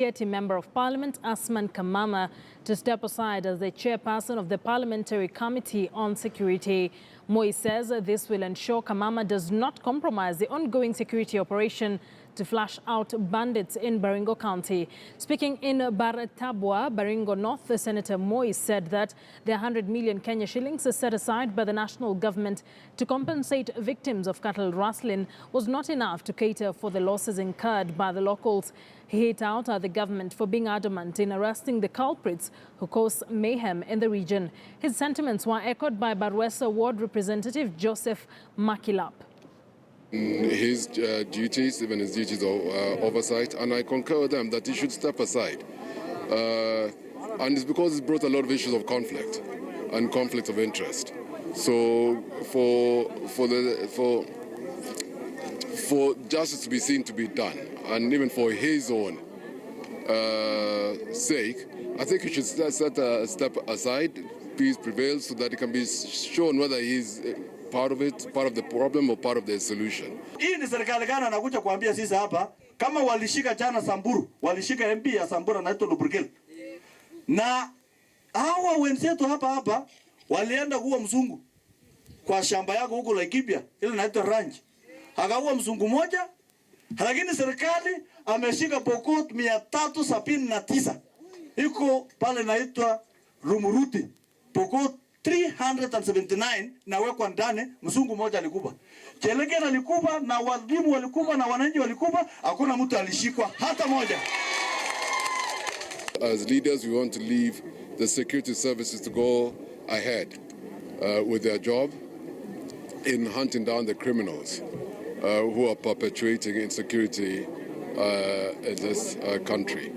Tiaty Member of Parliament Asman Kamama to step aside as the chairperson of the Parliamentary Committee on Security. Moi says this will ensure Kamama does not compromise the ongoing security operation to flush out bandits in Baringo County. Speaking in Baratabwa, Baringo North, Senator Moi said that the 100 million Kenya shillings set aside by the national government to compensate victims of cattle rustling was not enough to cater for the losses incurred by the locals. He hit out at the government for being adamant in arresting the culprits who caused mayhem in the region. His sentiments were echoed by Barwesa Ward Representative Joseph Makilap. His duties, even his duties of oversight, and I concur with them that he should step aside. And it's because it brought a lot of issues of conflict and conflict of interest. So for justice to be seen to be done, and even for his own sake, I think he should set a step aside, peace prevails, so that it can be shown whether he's part of it, part of the problem or part of the solution. Hii ni serikali gani anakuja kuambia sisi hapa kama walishika jana Samburu, walishika MP ya Samburu anaitwa Lubrigel. Na hawa wenzetu hapa walienda kuua mzungu kwa shamba yako huko Laikipia, ile inaitwa ranch. Akaua mzungu moja, lakini serikali ameshika Pokot 379. Iko pale inaitwa Rumuruti. Pokot 379 na wekwa ndani, mzungu moja alikufa. Cheleken alikufa na walimu walikufa na wananchi walikufa, hakuna mtu alishikwa hata moja. As leaders, we want to leave the security services to go ahead with their job in hunting down the criminals who are perpetuating insecurity in this country.